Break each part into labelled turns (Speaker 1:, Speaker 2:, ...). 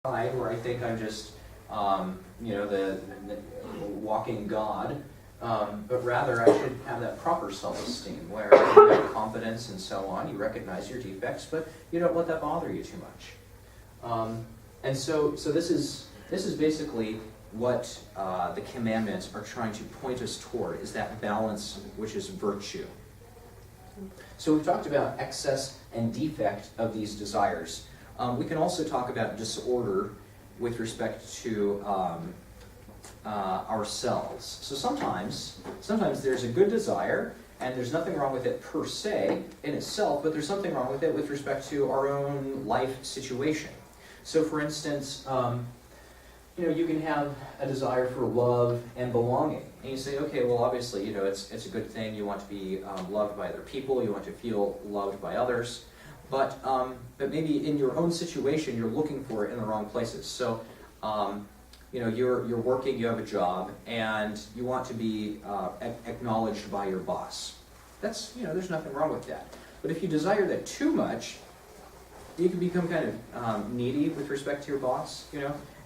Speaker 1: pride where I think I'm just, the walking God, but rather I should have that proper self-esteem where you have confidence and so on. You recognize your defects, but you don't let that bother you too much. And so this is basically what the commandments are trying to point us toward, is that balance which is virtue. So we've talked about excess and defect of these desires. We can also talk about disorder with respect to ourselves. So sometimes there's a good desire, and there's nothing wrong with it per se in itself, but there's something wrong with it with respect to our own life situation. So for instance, you can have a desire for love and belonging. And you say, okay, well obviously, it's a good thing. You want to be loved by other people. You want to feel loved by others. But maybe in your own situation, you're looking for it in the wrong places. So, you're working, you have a job, and you want to be acknowledged by your boss. There's nothing wrong with that. But if you desire that too much, you can become kind of needy with respect to your boss,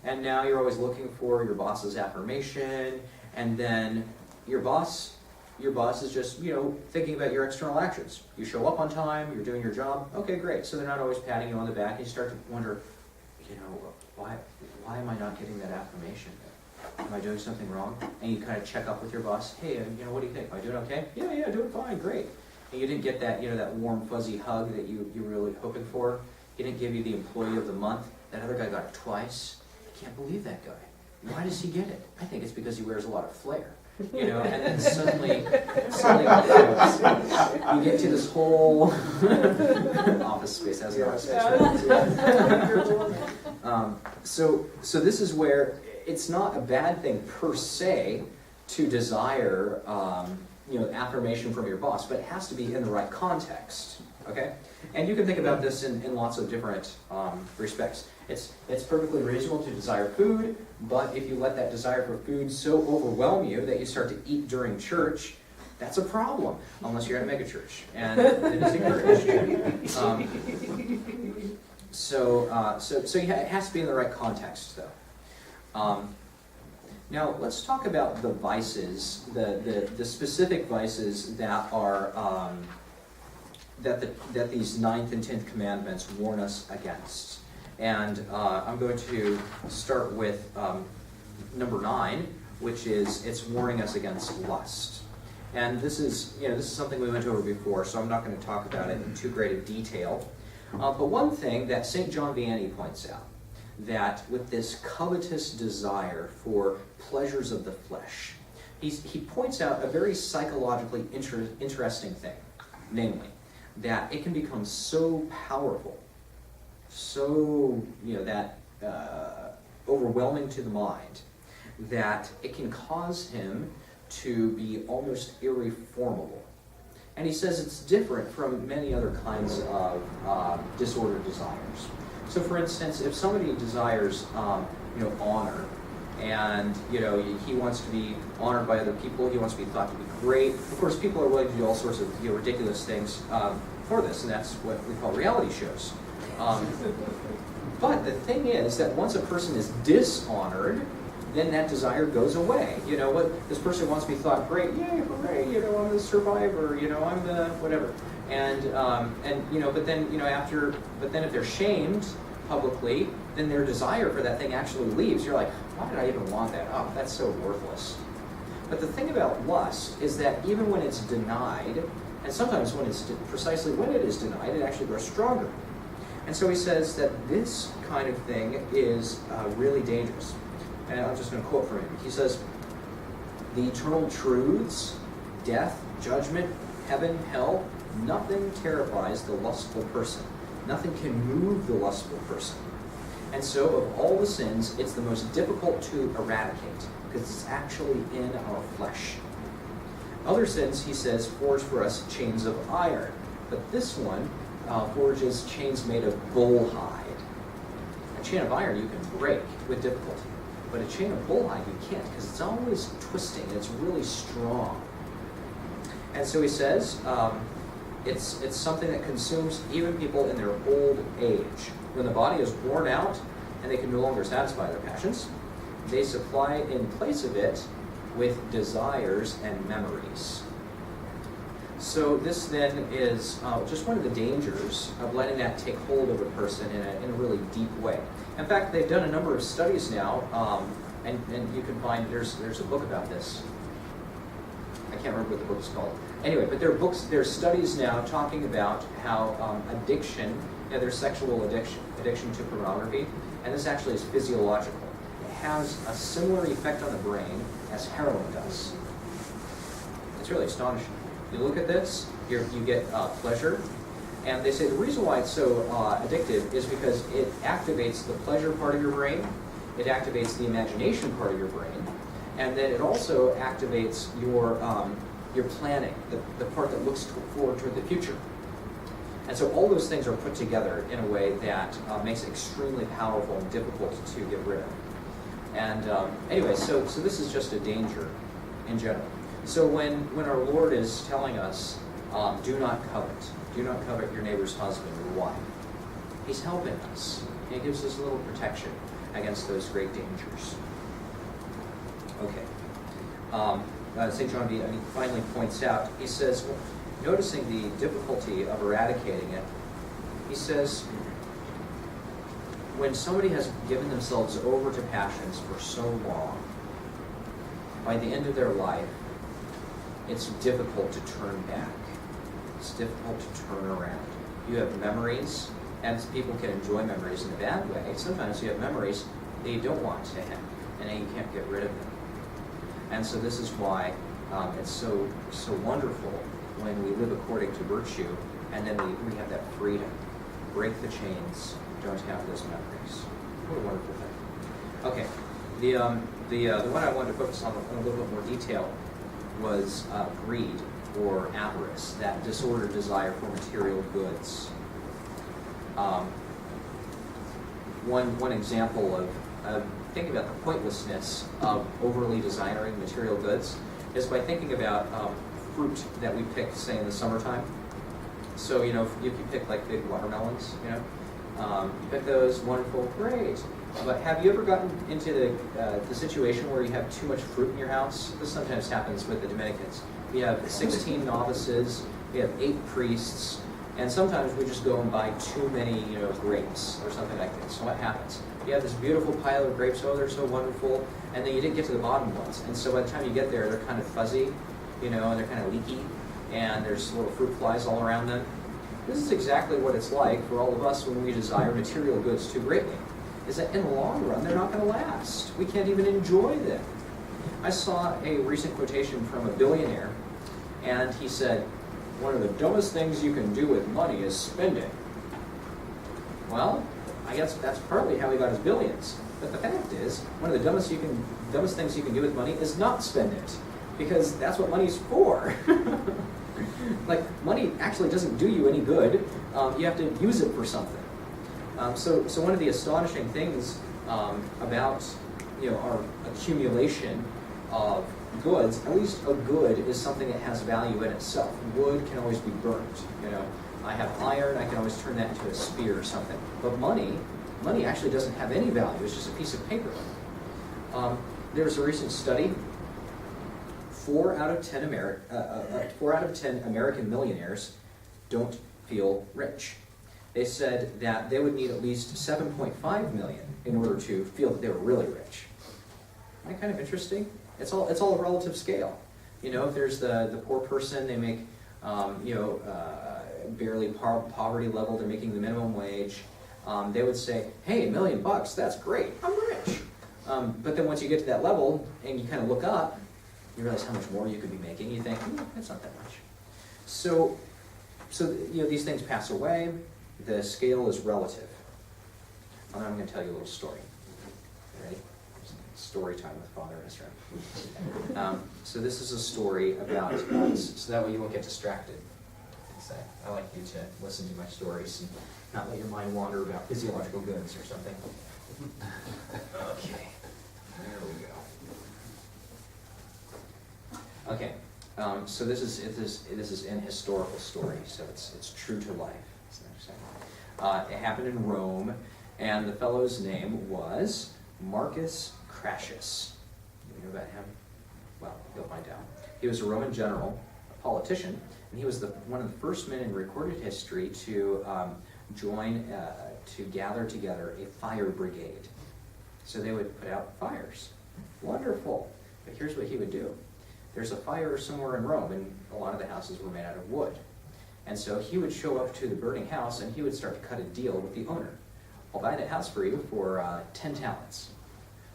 Speaker 1: and now you're always looking for your boss's affirmation, and then your boss is just, thinking about your external actions. You show up on time, you're doing your job, okay, great. So they're not always patting you on the back, and you start to wonder, why am I not getting that affirmation? Am I doing something wrong? And you kind of check up with your boss, hey, what do you think? Am I doing okay? Yeah, doing fine, great. And you didn't get that, that warm, fuzzy hug that you were really hoping for. He didn't give you the employee of the month. That other guy got it twice. I can't believe that guy. Why does he get it? I think it's because he wears a lot of flair. And then suddenly you get to this whole office space has an office space. So this is where it's not a bad thing per se to desire affirmation from your boss, but it has to be in the right context. Okay, and you can think about this in lots of different respects. It's perfectly reasonable to desire food, but if you let that desire for food so overwhelm you that you start to eat during church, that's a problem, unless you're at a megachurch, and it is encouraged. So it has to be in the right context, though. Now let's talk about the vices, the specific vices that are that these 9th and 10th commandments warn us against. And I'm going to start with number 9, which is it's warning us against lust. And this is something we went over before, so I'm not going to talk about it in too great a detail. But one thing that St. John Vianney points out, that with this covetous desire for pleasures of the flesh, he points out a very psychologically interesting thing, namely, that it can become so powerful, so overwhelming to the mind, that it can cause him to be almost irreformable. And he says it's different from many other kinds of disordered desires. So for instance, if somebody desires honor, and he wants to be honored by other people, he wants to be thought to be great. Of course, people are willing to do all sorts of ridiculous things for this, and that's what we call reality shows. But the thing is that once a person is dishonored, then that desire goes away. This person wants to be thought great, yay, hooray, I'm the survivor, I'm the whatever. But then if they're shamed publicly, then their desire for that thing actually leaves. You're like, why did I even want that? Oh, that's so worthless. But the thing about lust is that even when it's denied, and sometimes precisely when it is denied, it actually grows stronger. And so he says that this kind of thing is really dangerous. And I'm just going to quote from him. He says, the eternal truths, death, judgment, heaven, hell, nothing terrifies the lustful person. Nothing can move the lustful person. And so of all the sins, it's the most difficult to eradicate, because it's actually in our flesh. Other sins, he says, forge for us chains of iron. But this one forges chains made of bull hide. A chain of iron you can break with difficulty. But a chain of bull hide you can't, because it's always twisting. It's really strong. And so he says, it's something that consumes even people in their old age. When the body is worn out, and they can no longer satisfy their passions. They supply in place of it with desires and memories. So this then is just one of the dangers of letting that take hold of a person in a really deep way. In fact, they've done a number of studies now, and you can find, there's a book about this. I can't remember what the book is called. Anyway, but there are studies now talking about how addiction, there's sexual addiction to pornography, and this actually is physiological. It has a similar effect on the brain as heroin does. It's really astonishing. You look at this, you get pleasure, and they say the reason why it's so addictive is because it activates the pleasure part of your brain, it activates the imagination part of your brain, and then it also activates your planning, the part that looks forward toward the future. And so all those things are put together in a way that makes it extremely powerful and difficult to get rid of. And anyway, so this is just a danger in general. So when our Lord is telling us, do not covet your neighbor's husband or wife, He's helping us. He gives us a little protection against those great dangers. Okay. St. John B. finally points out, he says, noticing the difficulty of eradicating it, he says, when somebody has given themselves over to passions for so long, by the end of their life, it's difficult to turn back. It's difficult to turn around. You have memories, and people can enjoy memories in a bad way. Sometimes you have memories that you don't want to have, and then you can't get rid of them. And so this is why it's so wonderful when we live according to virtue, and then we have that freedom. Break the chains, don't have those memories. What a wonderful thing. Okay, the one I wanted to focus on in a little bit more detail was greed or avarice, that disordered desire for material goods. One example of thinking about the pointlessness of overly desiring material goods is by thinking about fruit that we pick, say, in the summertime. So, if you pick like big watermelons, you pick those, wonderful, great. But have you ever gotten into the situation where you have too much fruit in your house? This sometimes happens with the Dominicans. We have 16 novices, we have 8 priests, and sometimes we just go and buy too many, grapes or something like this. So what happens? You have this beautiful pile of grapes, oh, they're so wonderful, and then you didn't get to the bottom ones. And so by the time you get there, they're kind of fuzzy, and they're kind of leaky, and there's little fruit flies all around them. This is exactly what it's like for all of us when we desire material goods too greatly, is that in the long run, they're not going to last. We can't even enjoy them. I saw a recent quotation from a billionaire, and he said, one of the dumbest things you can do with money is spend it. Well, I guess that's partly how he got his billions. But the fact is, one of the dumbest things you can do with money is not spend it, because that's what money's for. Like, money actually doesn't do you any good. You have to use it for something. So one of the astonishing things about our accumulation of goods, at least a good is something that has value in itself. Wood can always be burnt. I have iron, I can always turn that into a spear or something. But money actually doesn't have any value. It's just a piece of paper. There's a recent study. 4 out of 10 American millionaires don't feel rich. They said that they would need at least 7.5 million in order to feel that they were really rich. Isn't that kind of interesting? It's all a relative scale. If there's the poor person, they make barely poverty level, they're making the minimum wage. They would say, hey, $1 million, that's great, I'm rich. But then once you get to that level and you kind of look up, you realize how much more you could be making. You think, that's not that much. So these things pass away. The scale is relative. I'm going to tell you a little story. Ready? Story time with Father Ezra. So this is a story about, so that way you won't get distracted. So I like you to listen to my stories and not let your mind wander about physiological goods or something. Okay, there we go. Okay, so this is an historical story, so it's true to life. It happened in Rome, And the fellow's name was Marcus Crassus. Do you know about him? Well, you'll find out. He was a Roman general, a politician, and he was one of the first men in recorded history to to gather together a fire brigade. So they would put out fires. Wonderful. But here's what he would do. There's a fire somewhere in Rome, and a lot of the houses were made out of wood. And so he would show up to the burning house, and he would start to cut a deal with the owner. I'll buy that house for you for 10 talents.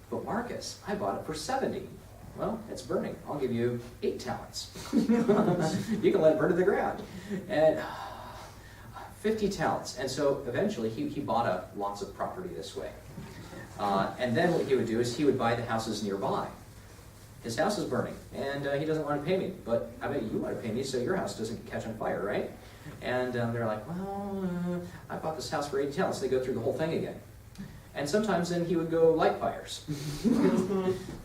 Speaker 1: But Marcus, I bought it for 70. Well, it's burning. I'll give you 8 talents. You can let it burn to the ground. And 50 talents. And so eventually he bought up lots of property this way. And then what he would do is he would buy the houses nearby. His house is burning, and he doesn't want to pay me, but I bet you want to pay me so your house doesn't catch on fire, right? And they're like, well, I bought this house for 80 talents. So they go through the whole thing again. And sometimes then he would go light fires.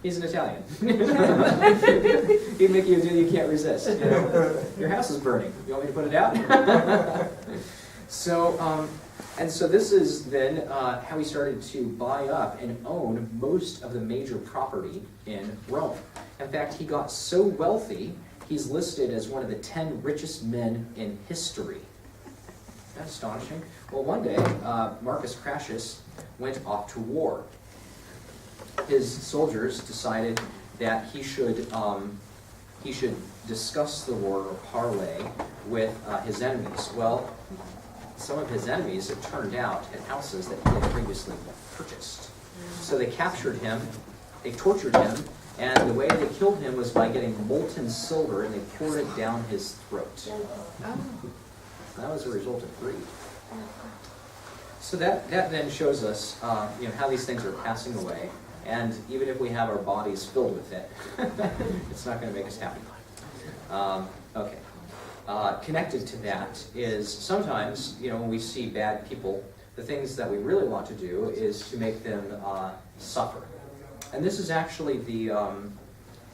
Speaker 1: He's an Italian. He'd make you a deal you can't resist. You know? Your house is burning. You want me to put it out? So this is then how he started to buy up and own most of the major property in Rome. In fact, he got so wealthy, he's listed as one of the 10 richest men in history. Isn't that astonishing? Well, one day, Marcus Crassus went off to war. His soldiers decided that he should discuss the war or parley with his enemies. Well, some of his enemies, it turned out, had houses that he had previously purchased. So they captured him, they tortured him, and the way they killed him was by getting molten silver and they poured it down his throat. That was a result of greed. So that then shows us how these things are passing away, and even if we have our bodies filled with it, it's not going to make us happy. Okay. Connected to that is sometimes, when we see bad people, the things that we really want to do is to make them suffer. And this is actually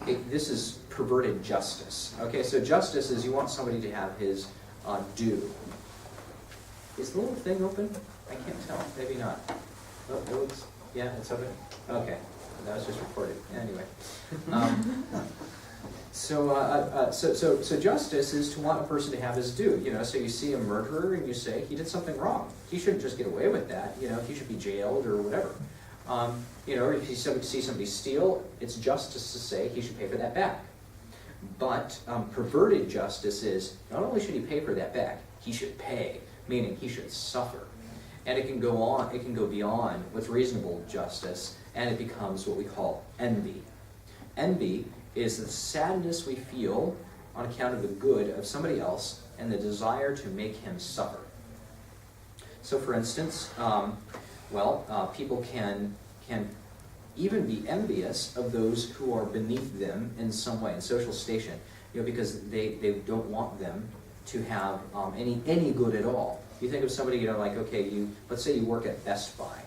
Speaker 1: this is perverted justice. Okay, so justice is you want somebody to have his due. Is the little thing open? I can't tell. Maybe not. Oh, it looks, yeah, it's open. Okay, that was just recorded. Anyway. So justice is to want a person to have his due. So you see a murderer and you say he did something wrong. He shouldn't just get away with that. He should be jailed or whatever. Or if you see somebody steal, it's justice to say he should pay for that back. But perverted justice is not only should he pay for that back, he should pay, meaning he should suffer. And it can go on. It can go beyond what's reasonable justice, and it becomes what we call envy. Envy is the sadness we feel on account of the good of somebody else and the desire to make him suffer. So for instance, people can even be envious of those who are beneath them in some way, in social station, because they don't want them to have any good at all. You think of somebody, let's say you work at Best Buy,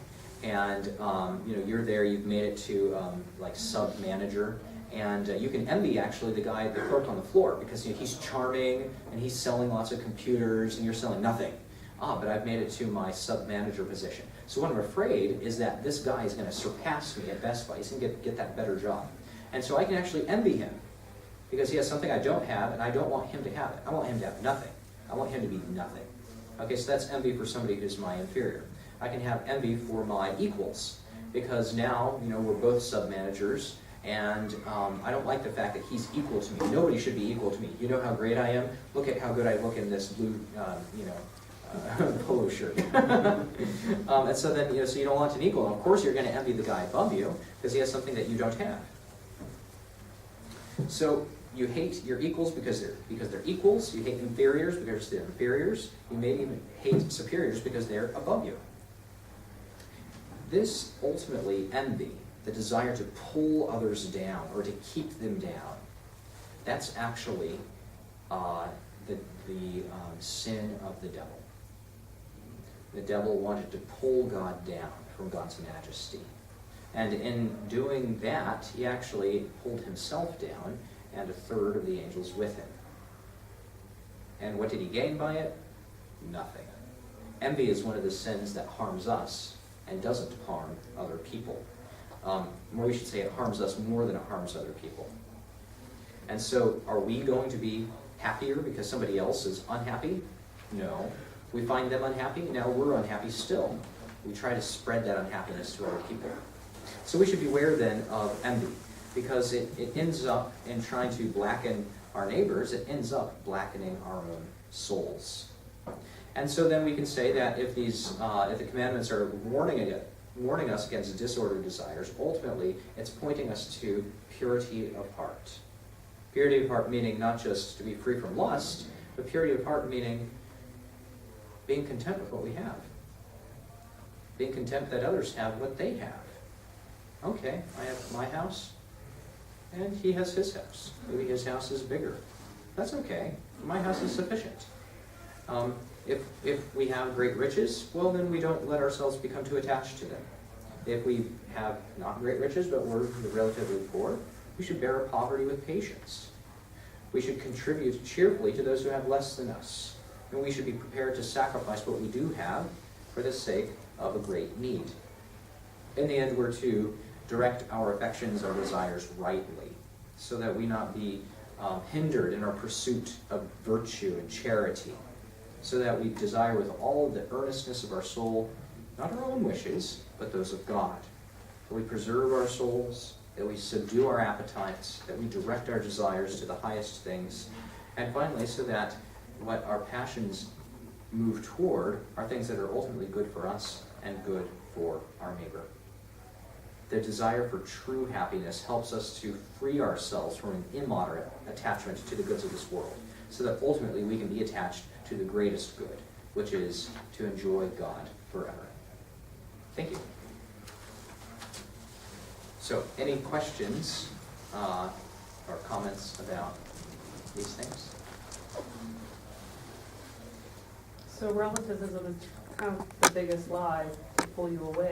Speaker 1: and you're there, you've made it to sub-manager, and you can envy actually the clerk on the floor, because he's charming and he's selling lots of computers and you're selling nothing. But I've made it to my sub-manager position. So what I'm afraid is that this guy is going to surpass me at Best Buy. He's going to get that better job. And so I can actually envy him because he has something I don't have, and I don't want him to have it. I want him to have nothing. I want him to be nothing. Okay, so that's envy for somebody who's my inferior. I can have envy for my equals because now, we're both sub-managers, and I don't like the fact that he's equal to me. Nobody should be equal to me. You know how great I am? Look at how good I look in this blue, polo shirt. And so then, so you don't want an equal. And of course you're going to envy the guy above you because he has something that you don't have. So you hate your equals because they're equals. You hate inferiors because they're inferiors. You may even hate superiors because they're above you. This ultimately envy, the desire to pull others down or to keep them down, that's actually the sin of the devil. The devil wanted to pull God down from God's majesty. And in doing that, he actually pulled himself down and a third of the angels with him. And what did he gain by it? Nothing. Envy is one of the sins that harms us and doesn't harm other people. Or we should say it harms us more than it harms other people. And so are we going to be happier because somebody else is unhappy? No. We find them unhappy, now we're unhappy still. We try to spread that unhappiness to other people. So we should beware then of envy, because it ends up in trying to blacken our neighbors, it ends up blackening our own souls. And so then we can say that if the commandments are warning us against disordered desires, ultimately it's pointing us to purity of heart. Purity of heart meaning not just to be free from lust, but purity of heart meaning being content with what we have. Being content that others have what they have. Okay, I have my house, and he has his house. Maybe his house is bigger. That's okay. My house is sufficient. If we have great riches, well, then we don't let ourselves become too attached to them. If we have not great riches, but we're relatively poor, we should bear our poverty with patience. We should contribute cheerfully to those who have less than us. And we should be prepared to sacrifice what we do have for the sake of a great need. In the end, we're to direct our affections, our desires rightly, so that we not be hindered in our pursuit of virtue and charity, so that we desire with all the earnestness of our soul, not our own wishes, but those of God. That we preserve our souls, that we subdue our appetites, that we direct our desires to the highest things, and finally, so that what our passions move toward are things that are ultimately good for us and good for our neighbor. The desire for true happiness helps us to free ourselves from an immoderate attachment to the goods of this world, so that ultimately we can be attached to the greatest good, which is to enjoy God forever. Thank you. So, any questions or comments about these things?
Speaker 2: So relativism is kind of the biggest lie to pull you away.